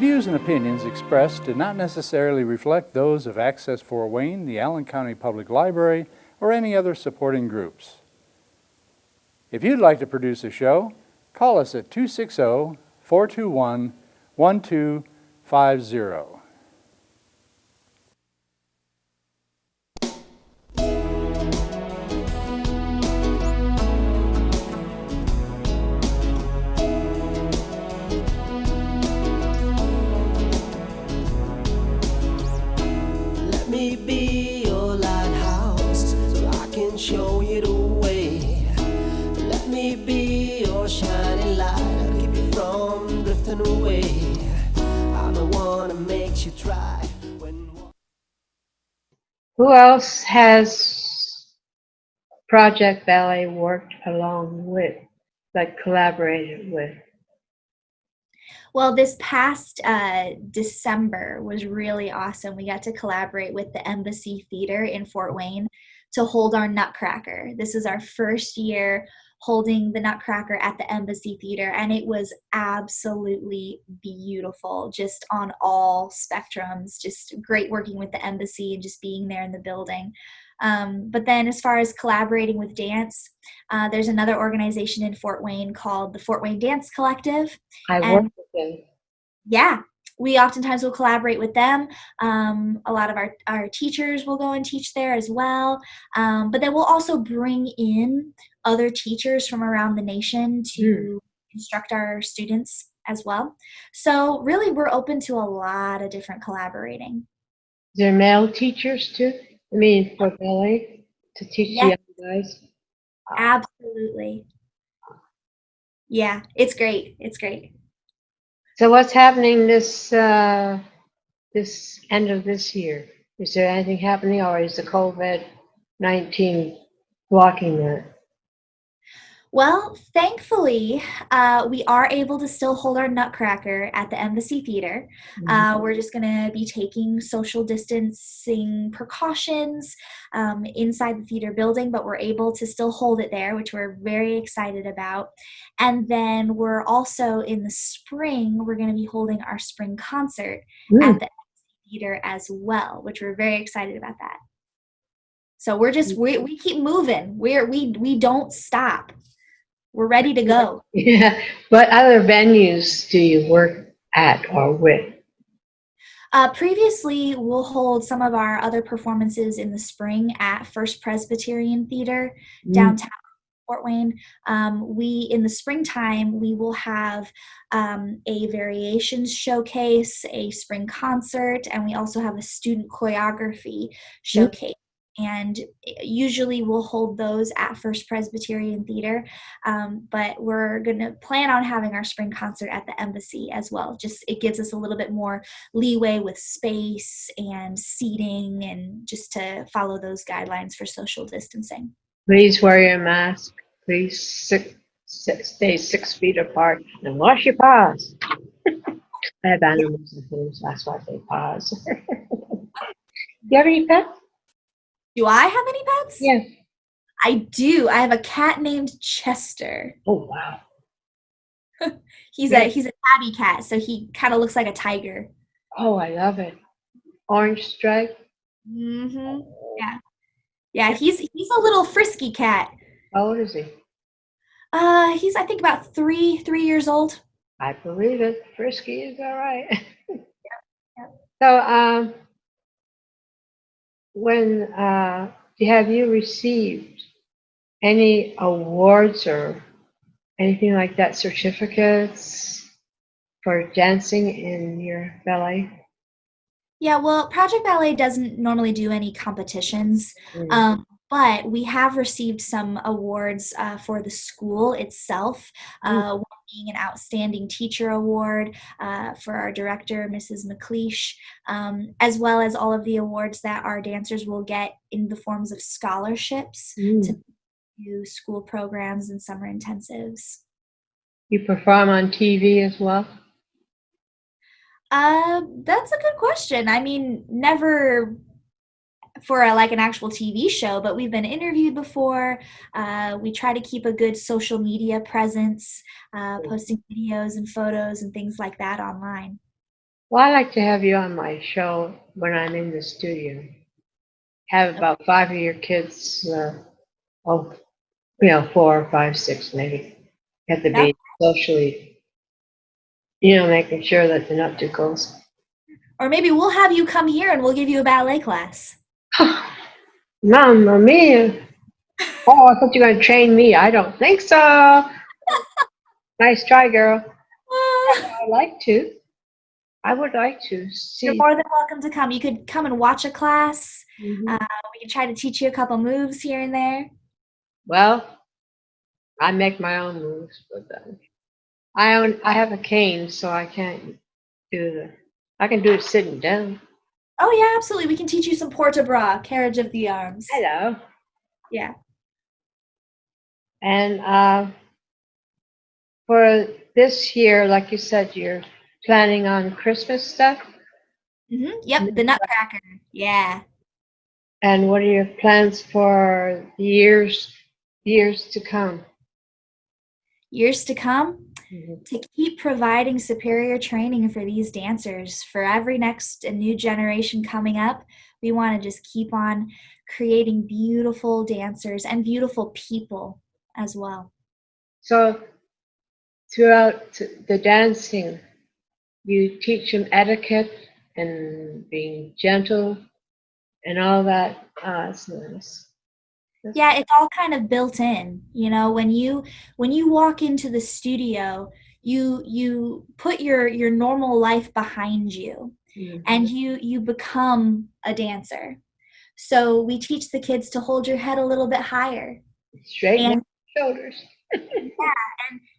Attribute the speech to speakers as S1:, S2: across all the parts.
S1: views and opinions expressed do not necessarily reflect those of Access Fort Wayne, the Allen County Public Library, or any other supporting groups. If you'd like to produce a show, call us at 260-421-1250.
S2: Let me be your lighthouse so I can show you the way. Let me be your shining light, I'll keep you from drifting away. I'm the one that makes you try when...
S3: Who else has Project Ballet worked along with, like collaborated with?
S4: Well, this past December was really awesome. We got to collaborate with the Embassy Theater in Fort Wayne to hold our Nutcracker. This is our first year holding the Nutcracker at the Embassy Theater, and it was absolutely beautiful, just on all spectrums. Just great working with the Embassy and just being there in the building. But then as far as collaborating with dance, there's another organization in Fort Wayne called the Fort Wayne Dance Collective.
S3: I worked with them.
S4: Yeah, we oftentimes will collaborate with them. A lot of our teachers will go and teach there as well. But then we'll also bring in other teachers from around the nation to instruct our students as well. So really, we're open to a lot of different collaborating.
S3: Is there male teachers too? I mean, for ballet to teach the
S4: Yes.
S3: young guys?
S4: Absolutely. Yeah, it's great. It's great.
S3: So what's happening this this end of this year? Is there anything happening, or is the COVID-19 blocking that?
S4: Well, thankfully, we are able to still hold our Nutcracker at the Embassy Theater. We're just going to be taking social distancing precautions inside the theater building, but we're able to still hold it there, which we're very excited about. And then we're also in the spring, we're going to be holding our spring concert at the Embassy Theater as well, which we're very excited about that. So we're just, we keep moving. We don't stop. We're ready to go.
S3: Yeah. What other venues do you work at or with?
S4: Previously, we'll hold some of our other performances in the spring at First Presbyterian Theater downtown Fort Wayne. In the springtime, we will have a variations showcase, a spring concert, and we also have a student choreography showcase. And usually we'll hold those at First Presbyterian Theater, but we're going to plan on having our spring concert at the Embassy as well. Just it gives us a little bit more leeway with space and seating, and just to follow those guidelines for social distancing.
S3: Please wear your mask. Please stay 6 feet apart and wash your paws. I have animals in homes, that's why they pause. Do you have any pets?
S4: Do I have any pets?
S3: Yes.
S4: I do. I have a cat named Chester.
S3: Oh, wow.
S4: He's a tabby cat, so he kind of looks like a tiger.
S3: Oh, I love it. Orange stripe.
S4: Yeah. Yeah, he's a little frisky cat.
S3: How old is he?
S4: He's I think about 3 years old.
S3: I believe it. Frisky is all right. So, have you received any awards or anything like that, certificates for dancing in your ballet?
S4: Yeah, well, Project Ballet doesn't normally do any competitions, but we have received some awards for the school itself. One being an Outstanding Teacher Award for our director, Mrs. McLeish, as well as all of the awards that our dancers will get in the forms of scholarships to do school programs and summer intensives.
S3: You perform on TV as well?
S4: That's a good question. I mean, never for an actual TV show, but we've been interviewed before. We try to keep a good social media presence, posting videos and photos and things like that online.
S3: Well, I like to have you on my show when I'm in the studio. Have about 5 of your kids, oh, 4, 5, 6 maybe. Have to
S4: Yep.
S3: be socially, making sure that they're not too close.
S4: Or maybe we'll have you come here and we'll give you a ballet class.
S3: Mamma mia. Oh, I thought you were going to train me. I don't think so. Nice try, girl. I'd like to. I would like to
S4: You're
S3: see.
S4: more than welcome to come. You could come and watch a class.
S3: Mhm.
S4: We can try to teach you a couple moves here and there.
S3: Well, I make my own moves, but I have a cane, so I can't I can do it sitting down.
S4: Oh yeah, absolutely. We can teach you some port-à-bras, carriage of the arms.
S3: Hello.
S4: Yeah.
S3: And for this year, like you said, you're planning on Christmas stuff.
S4: Yep, the Nutcracker. Yeah.
S3: And what are your plans for the years to come?
S4: Years to come,
S3: Mhm.
S4: to keep providing superior training for these dancers. For every next and new generation coming up, we want to just keep on creating beautiful dancers and beautiful people as well.
S3: So throughout the dancing, you teach them etiquette and being gentle and all that. Ah, that's nice.
S4: Yeah, it's all kind of built in. When you walk into the studio, you put your normal life behind you,
S3: Mhm.
S4: and you become a dancer. So we teach the kids to hold your head a little bit higher,
S3: Straighten out
S4: and
S3: your shoulders.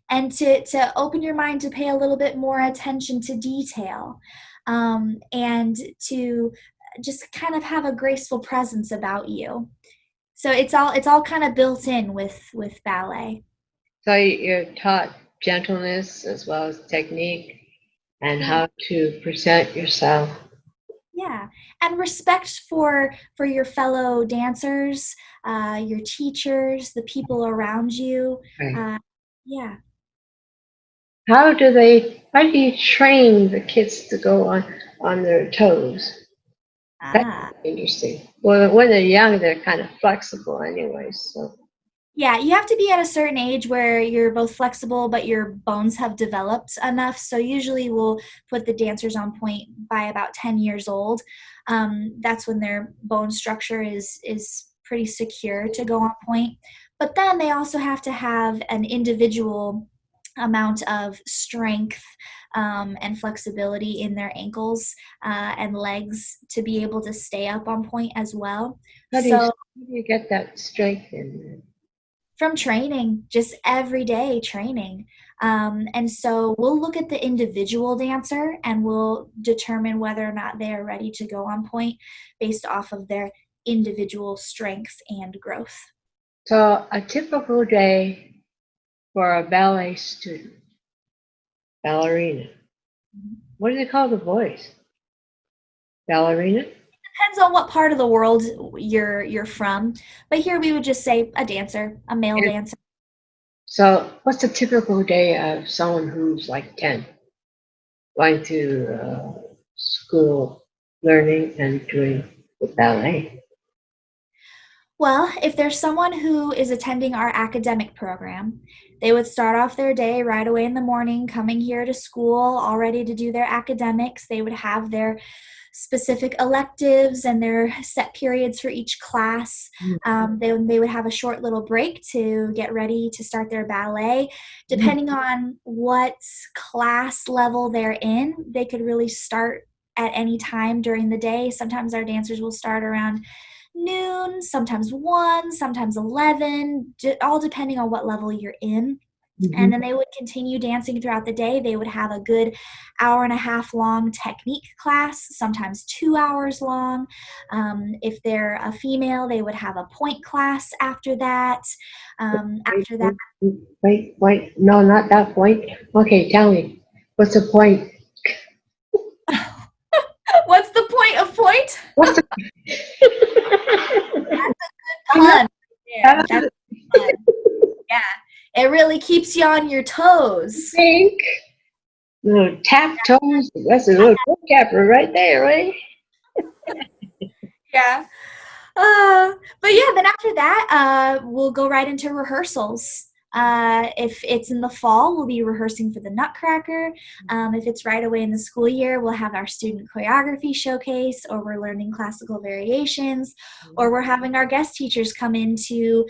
S4: and to open your mind to pay a little bit more attention to detail, and to just kind of have a graceful presence about you. So it's all kind of built in with ballet.
S3: So you're taught gentleness as well as technique and
S4: Yeah.
S3: how to present yourself.
S4: Yeah, and respect for your fellow dancers, your teachers, the people around you.
S3: Right.
S4: Yeah.
S3: How do you train the kids to go on their toes? That's
S4: Ah.
S3: interesting. Well, when they're young, they're kind of flexible anyway. So
S4: Yeah, you have to be at a certain age where you're both flexible, but your bones have developed enough. So usually we'll put the dancers on point by about 10 years old. That's when their bone structure is pretty secure to go on point. But then they also have to have an individual amount of strength and flexibility in their ankles and legs to be able to stay up on point as well. So
S3: how do you get that strength in?
S4: from training, just everyday training. And so we'll look at the individual dancer and we'll determine whether or not they are ready to go on point based off of their individual strength and growth.
S3: So a typical day for a ballet student, ballerina. What do they call the boys? Ballerina?
S4: Depends on what part of the world you're from, but here we would just say a dancer, a male
S3: And
S4: dancer.
S3: so what's a typical day of someone who's like 10, going to school, learning and doing the ballet?
S4: Well, if there's someone who is attending our academic program, they would start off their day right away in the morning, coming here to school, all ready to do their academics. They would have their specific electives and their set periods for each class. They would have a short little break to get ready to start their ballet. Depending on what class level they're in, they could really start at any time during the day. Sometimes our dancers will start around noon, sometimes 1, sometimes 11, all depending on what level you're in. And then they would continue dancing throughout the day. They would have a good hour and a half long technique class, sometimes 2 hours long. If they're a female, they would have a point class after that. After that,
S3: Wait, no, not that point. Okay, tell me, what's the point?
S4: what's the point of point?
S3: What's the
S4: Pun.
S3: I
S4: Yeah, that's fun. Yeah, it really keeps you on your toes.
S3: think Little tap toes. That's a little toe capper right there, right?
S4: Yeah. But yeah, then after that, we'll go right into rehearsals. If it's in the fall, we'll be rehearsing for the Nutcracker. If it's right away in the school year, we'll have our student choreography showcase, or we're learning classical variations, or we're having our guest teachers come in to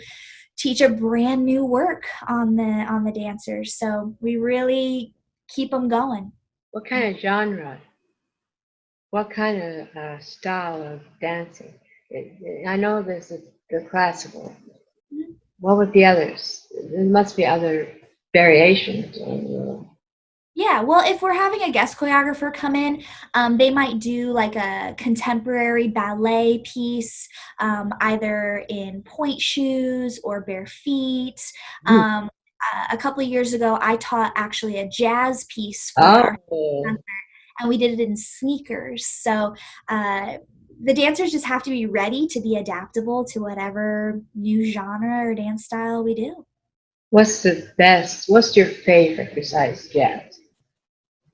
S4: teach a brand new work on the dancers. So we really keep them going.
S3: What kind of genre? What kind of style of dancing? I know this is the classical. What would the others? There must be other variations.
S4: Yeah, well, if we're having a guest choreographer come in, they might do like a contemporary ballet piece, either in point shoes or bare feet. Um, a couple of years ago, I taught actually a jazz piece for our
S3: Oh,
S4: concert, and we did it in sneakers. So the dancers just have to be ready to be adaptable to whatever new genre or dance style we do.
S3: what's the best? What's your favorite besides jazz?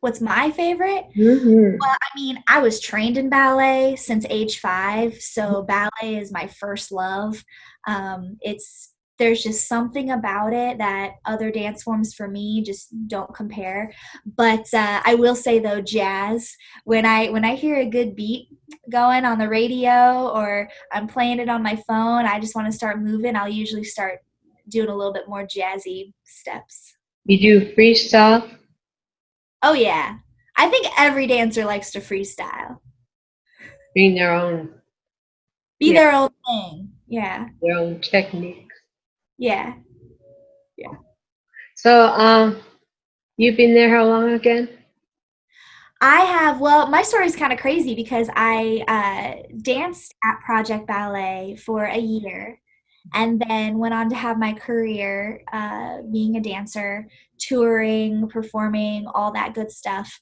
S4: What's my favorite?
S3: Mm-hmm.
S4: Well, I mean, I was trained in ballet since age 5, so ballet is my first love. It's there's just something about it that other dance forms for me just don't compare. But I will say though, jazz. When I hear a good beat going on the radio, or I'm playing it on my phone, I just want to start moving. I'll usually start doing a little bit more jazzy steps.
S3: You do freestyle?
S4: Oh yeah, I think every dancer likes to freestyle.
S3: Bring their own,
S4: Be
S3: yeah,
S4: their own thing. Yeah.
S3: their own technique.
S4: Yeah. Yeah.
S3: So, you've been there how long again?
S4: Well, my story is kind of crazy because I danced at Project Ballet for a year and then went on to have my career being a dancer, touring, performing, all that good stuff.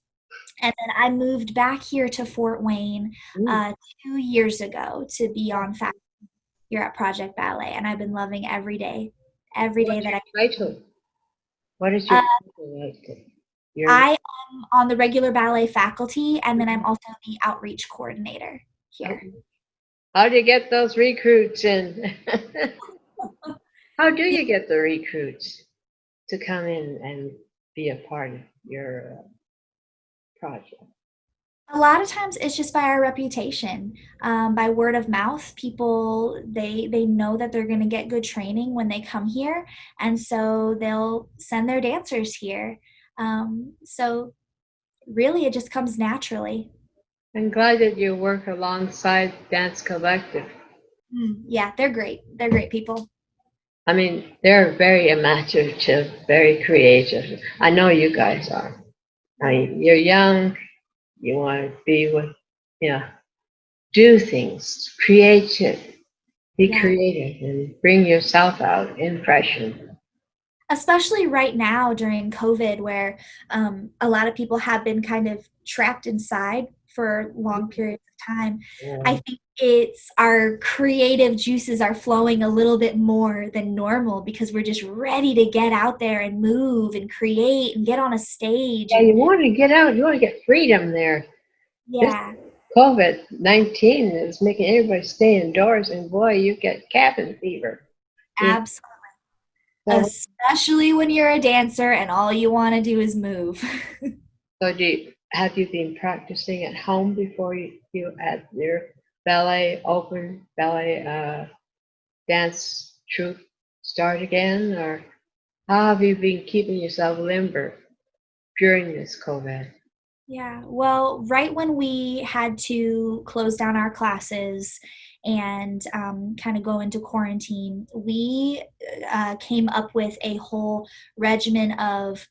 S4: And then I moved back here to Fort Wayne
S3: Mm.
S4: 2 years ago to be on faculty here at Project Ballet. And I've been loving every day
S3: What's
S4: that
S3: your title? What is your
S4: uh,
S3: title like? Your
S4: I am on the regular ballet faculty, and then I'm also the outreach coordinator here.
S3: how do you get those recruits in? How do you get the recruits to come in and be a part of your project?
S4: A lot of times it's just by our reputation, by word of mouth. People they know that they're going to get good training when they come here, and so they'll send their dancers here. So really, it just comes naturally.
S3: I'm glad that you work alongside Dance Collective.
S4: Yeah, they're great. They're great people.
S3: I mean, they're very imaginative, very creative. I know you guys are. I mean, you're young, you want to be with, you know, do things, creative, be
S4: Yeah.
S3: creative and bring yourself out, impression.
S4: Especially right now during COVID, where a lot of people have been kind of trapped inside for long periods of time. I
S3: Yeah.
S4: think it's our creative juices are flowing a little bit more than normal because we're just ready to get out there and move and create and get on a stage.
S3: Yeah,
S4: And
S3: you want to get out, you want to get freedom there. This
S4: yeah,
S3: COVID-19 is making everybody stay indoors, and boy, you get cabin fever. Yeah.
S4: absolutely.
S3: So,
S4: Especially when you're a dancer and all you want to do is move.
S3: so have you been practicing at home before you had your open ballet dance troupe start again, or how have you been keeping yourself limber during this COVID?
S4: Yeah, well, right when we had to close down our classes and kind of go into quarantine, we came up with a whole regimen of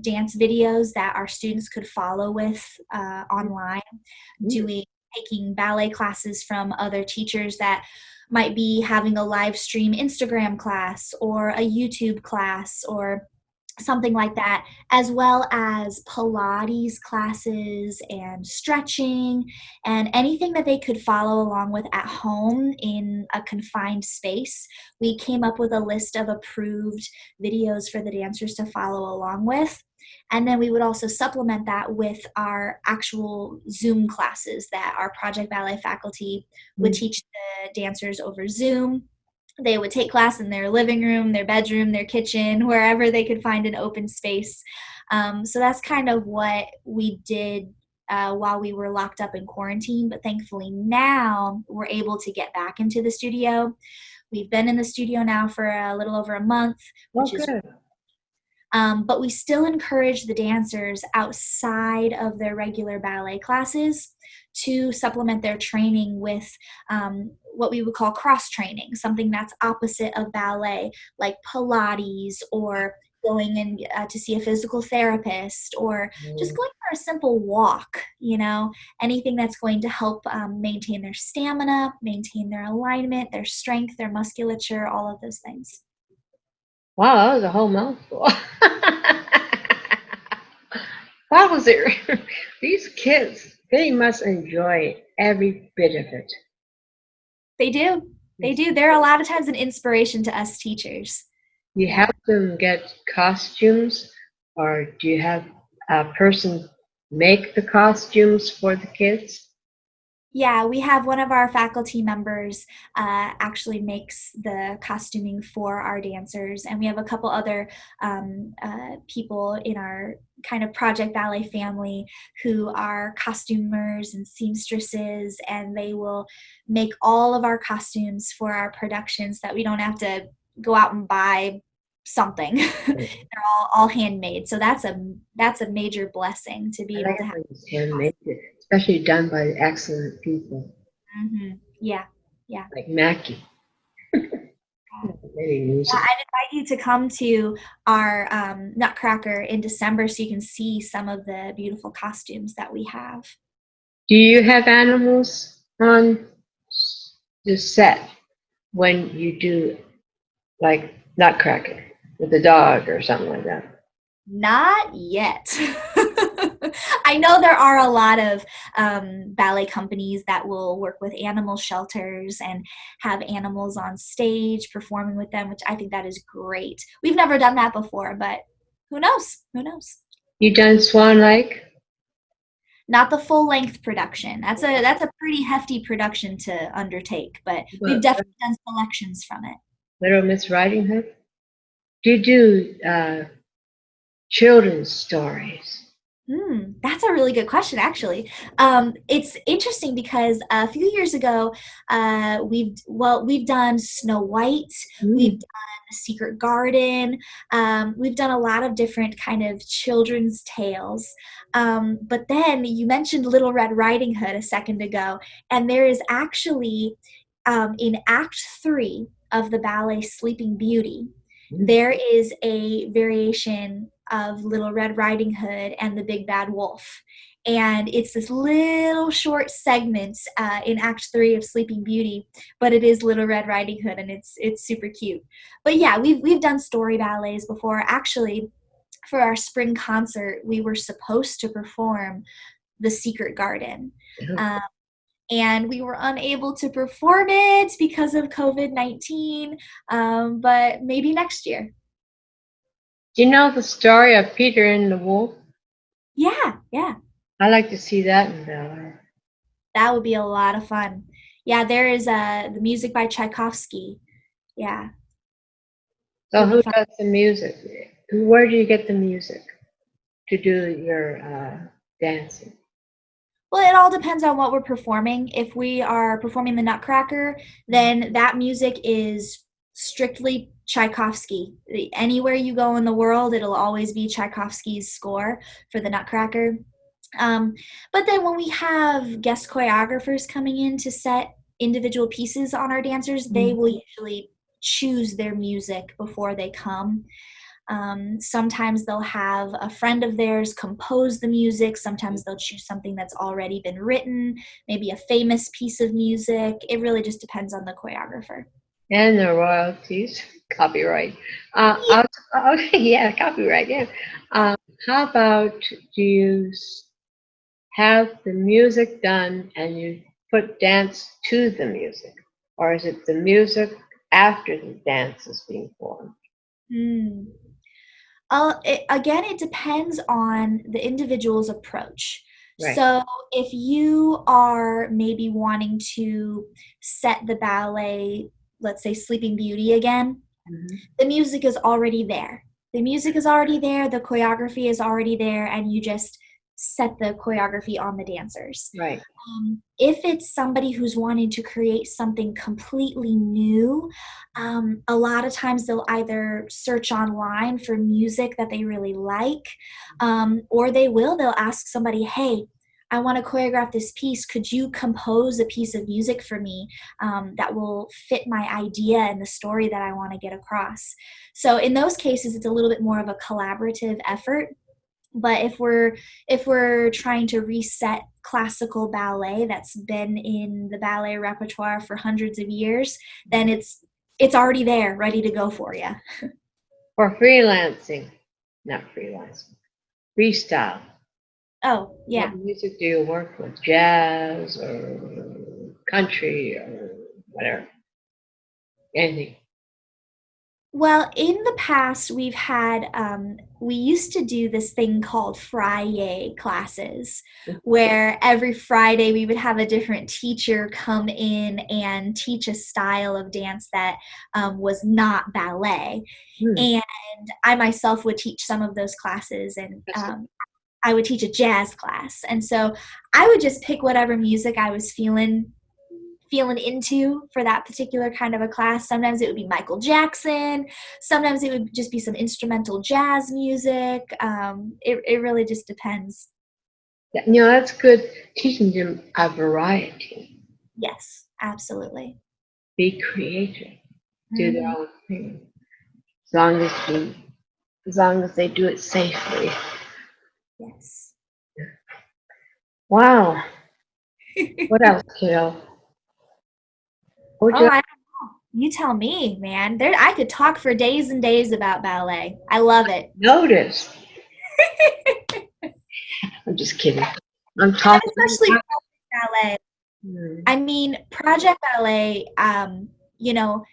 S4: dance videos that our students could follow with online,
S3: Mm.
S4: taking ballet classes from other teachers that might be having a live stream Instagram class or a YouTube class or something like that, as well as Pilates classes and stretching and anything that they could follow along with at home in a confined space. We came up with a list of approved videos for the dancers to follow along with. And then we would also supplement that with our actual Zoom classes that our Project Ballet faculty would teach the dancers over Zoom. They would take class in their living room, their bedroom, their kitchen, wherever they could find an open space. So that's kind of what we did while we were locked up in quarantine. But thankfully now we're able to get back into the studio. We've been in the studio now for a little over a month, which is
S3: good.
S4: but we still encourage the dancers outside of their regular ballet classes to supplement their training with what we would call cross training, something that's opposite of ballet, like Pilates or going in to see a physical therapist or just going for a simple walk, anything that's going to help maintain their stamina, maintain their alignment, their strength, their musculature, all of those things.
S3: Wow, that was a whole mouthful. That was it. These kids, they must enjoy every bit of it.
S4: They do. They do. They're a lot of times an inspiration to us teachers.
S3: You help them get costumes, or do you have a person make the costumes for the kids?
S4: Yeah, we have one of our faculty members actually makes the costuming for our dancers, and we have a couple other people in our kind of Project Ballet family who are costumers and seamstresses, and they will make all of our costumes for our productions that we don't have to go out and buy something. They're all handmade, so that's a major blessing to be able to have.
S3: Handmade, especially done by excellent people.
S4: Mm-hmm. Yeah.
S3: Like Mackie. Very music.
S4: I'd invite you to come to our Nutcracker in December so you can see some of the beautiful costumes that we have.
S3: Do you have animals on the set when you do like Nutcracker with a dog or something like that?
S4: Not yet. I know there are a lot of ballet companies that will work with animal shelters and have animals on stage performing with them, which I think that is great. We've never done that before, but who knows? Who knows?
S3: You done Swan Lake?
S4: Not the full length production. That's a pretty hefty production to undertake, but we've definitely done selections from it.
S3: Little Miss Riding Hood? Do you do children's stories?
S4: That's a really good question, actually. It's interesting because a few years ago, we've done Snow White, we've done The Secret Garden, we've done a lot of different kind of children's tales. But then you mentioned Little Red Riding Hood a second ago, and there is actually in Act 3 of the ballet Sleeping Beauty, there is a variation of Little Red Riding Hood and the Big Bad Wolf. And it's this little short segment in Act 3 of Sleeping Beauty, but it is Little Red Riding Hood, and it's super cute. But yeah, we've done story ballets before. Actually, for our spring concert, we were supposed to perform The Secret Garden. And we were unable to perform it because of COVID-19, but maybe next year.
S3: Do you know the story of Peter and the Wolf?
S4: Yeah.
S3: I like to see that in ballet.
S4: That would be a lot of fun. Yeah, there is the music by Tchaikovsky. Yeah.
S3: So who does the music? Where do you get the music to do your dancing?
S4: Well, it all depends on what we're performing. If we are performing the Nutcracker, then that music is strictly Tchaikovsky. Anywhere you go in the world, it'll always be Tchaikovsky's score for the Nutcracker. But then when we have guest choreographers coming in to set individual pieces on our dancers, they will usually choose their music before they come. Sometimes they'll have a friend of theirs compose the music. Sometimes they'll choose something that's already been written, maybe a famous piece of music. It really just depends on the choreographer.
S3: And the royalties. Copyright. Okay, yeah, copyright, yeah. How about do you have the music done and you put dance to the music? Or is it the music after the dance is being formed?
S4: Hmm. Again, it depends on the individual's approach.
S3: Right.
S4: So, if you are maybe wanting to set the ballet, let's say Sleeping Beauty again,
S3: Mhm.
S4: the music is already there. The music is already there, the choreography is already there, and you just set the choreography on the dancers.
S3: Right.
S4: If it's somebody who's wanting to create something completely new, a lot of times they'll either search online for music that they really like, or they'll ask somebody, hey, I want to choreograph this piece. Could you compose a piece of music for me that will fit my idea and the story that I want to get across? So in those cases, it's a little bit more of a collaborative effort. But if we're trying to reset classical ballet that's been in the ballet repertoire for hundreds of years, then it's already there, ready to go for you.
S3: Or freelancing. Not freelancing. Freestyle.
S4: Oh, yeah.
S3: What music do you work with? Jazz or country or whatever? Anything.
S4: Well, in the past, we used to do this thing called Friday classes, where every Friday we would have a different teacher come in and teach a style of dance that was not ballet.
S3: Hmm.
S4: And I myself would teach some of those classes, and I would teach a jazz class. And so I would just pick whatever music I was feeling into for that particular kind of a class. Sometimes it would be Michael Jackson. Sometimes it would just be some instrumental jazz music. It really just depends.
S3: That's good. Teaching them a variety.
S4: Yes, absolutely.
S3: Be creative. Do their
S4: Mhm.
S3: own thing. As long as they do it safely.
S4: Yes.
S3: Wow. What else, kiddo? What would
S4: Oh,
S3: you
S4: you tell me, man. I could talk for days and days about ballet. I love it.
S3: notice? I'm just kidding. I'm
S4: And
S3: talking.
S4: especially ballet.
S3: Hmm.
S4: I mean, Project Ballet, you know,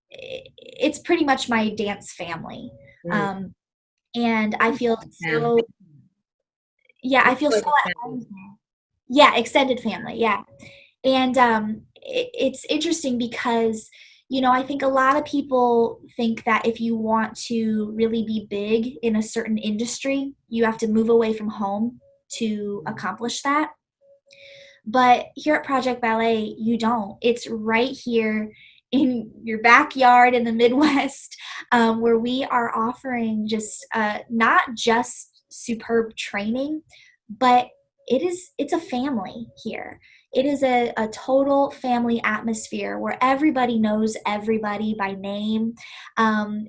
S4: it's pretty much my dance family.
S3: Hmm.
S4: Um, and I feel
S3: Family.
S4: so, yeah, I feel so
S3: Extended
S4: at
S3: family.
S4: home there. Yeah, extended family, yeah. And it's interesting because, I think a lot of people think that if you want to really be big in a certain industry, you have to move away from home to accomplish that. But here at Project Ballet, you don't. It's right here in your backyard in the Midwest, where we are offering just not just superb training, but it's a family here. It is a total family atmosphere where everybody knows everybody by name.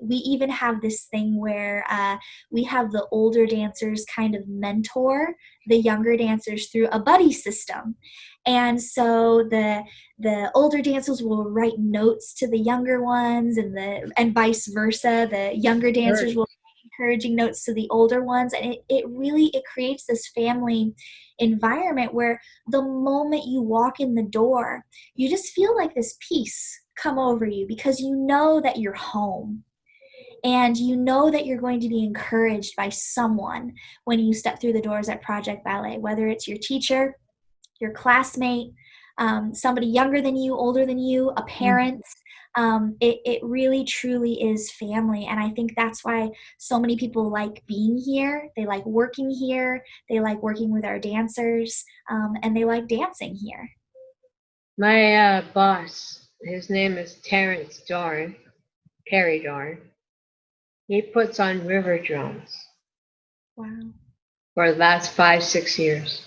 S4: We even have this thing where we have the older dancers kind of mentor the younger dancers through a buddy system. And so the older dancers will write notes to the younger ones, and vice versa. The younger dancers will write encouraging notes to the older ones, and it creates this family environment where the moment you walk in the door, you just feel like this peace come over you because you know that you're home. And you know that you're going to be encouraged by someone when you step through the doors at Project Ballet, whether it's your teacher, your classmate, somebody younger than you, older than you, a parent. It really truly is family. And I think that's why so many people like being here. They like working here. They like working with our dancers, and they like dancing here.
S3: My boss, his name is Terrence Perry Dorn. He puts on river drums
S4: Wow.
S3: for the last 5, 6 years.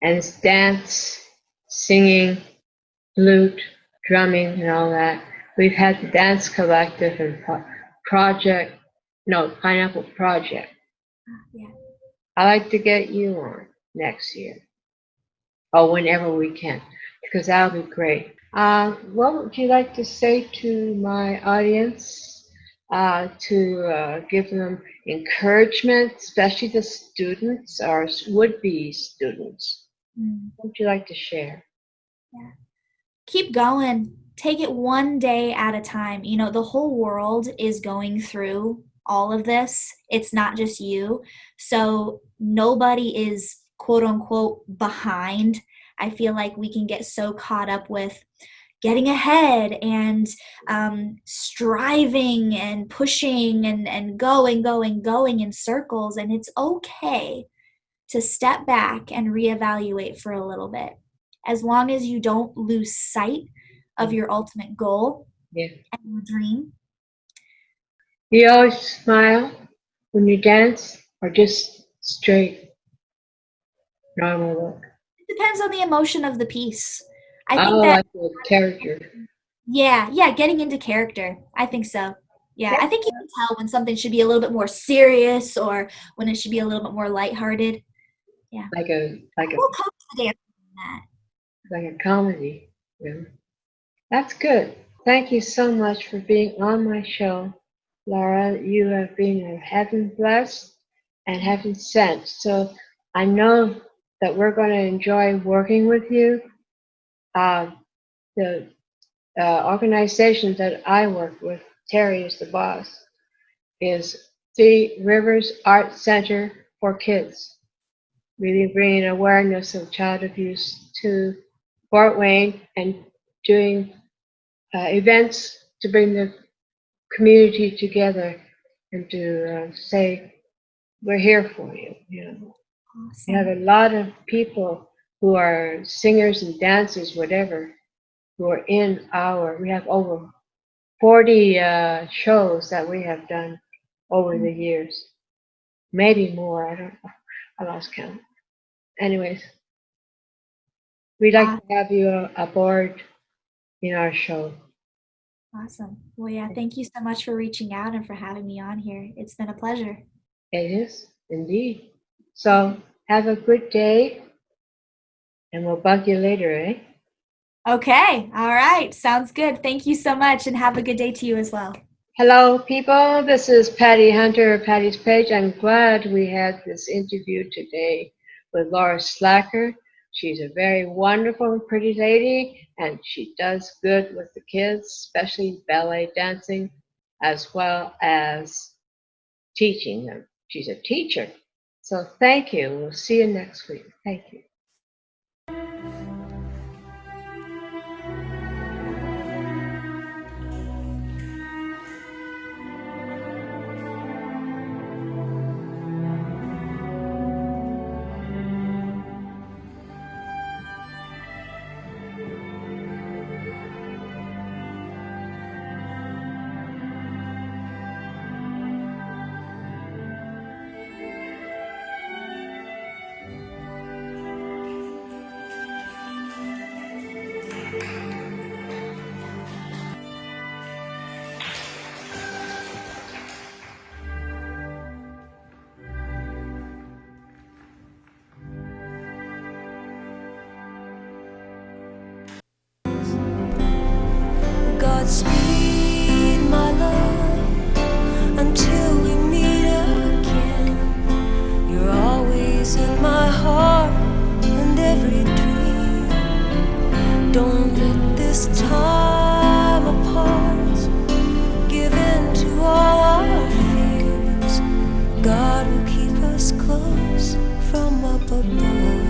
S3: And it's dance, singing, flute, drumming, and all that. We've had the dance collective and Pineapple Project.
S4: Yeah.
S3: I like to get you on next year, or whenever we can, because that'll be great. What would you like to say to my audience to give them encouragement, especially the students or would-be students?
S4: Mm.
S3: What would you like to share?
S4: Yeah. Keep going. Take it one day at a time. You know, the whole world is going through all of this. It's not just you. So nobody is quote unquote behind. I feel like we can get so caught up with getting ahead and striving and pushing and going in circles. And it's okay to step back and reevaluate for a little bit. As long as you don't lose sight of your ultimate goal
S3: Yeah.
S4: and your dream.
S3: You always smile when you dance, or just straight, normal look?
S4: It depends on the emotion of the piece. I think
S3: Oh,
S4: that,
S3: like the character.
S4: yeah, getting into character. I think so. Yeah, I
S3: Yeah.
S4: think you can tell when something should be a little bit more serious or when it should be a little bit more lighthearted. Yeah.
S3: Like a
S4: We'll coach the dance on that.
S3: like a comedy. Yeah. That's good. Thank you so much for being on my show, Laura. You have been heaven blessed and heaven sent. So I know that we're going to enjoy working with you. The organization that I work with, Terry is the boss, is Three Rivers Art Center for Kids, really bringing awareness of child abuse to Fort Wayne and doing events to bring the community together and to say, we're here for you. You know, we have
S4: Awesome.
S3: a lot of people who are singers and dancers, whatever, who are we have over 40 shows that we have done over the years, maybe more. I don't know. I lost count. Anyways, we'd like to have you aboard in our show.
S4: Awesome. Well, yeah, thank you so much for reaching out and for having me on here. It's been a pleasure.
S3: It is indeed. So have a good day, and we'll bug you later, eh?
S4: Okay. All right. Sounds good. Thank you so much and have a good day to you as well.
S3: Hello, people. This is Patty Hunter of Patty's Page. I'm glad we had this interview today with Laura Schlatter. She's a very wonderful and pretty lady, and she does good with the kids, especially ballet dancing, as well as teaching them. She's a teacher. So thank you. We'll see you next week. Thank you.
S2: Godspeed, my love, until we meet again. You're always in my heart and every dream. Don't let this time apart give in to all our fears. God will keep us close from up above.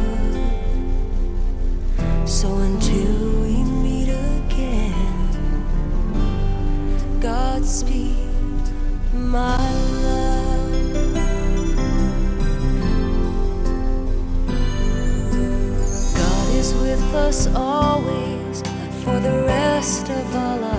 S2: So until we meet again, Godspeed, my love. God is with us always for the rest of our lives.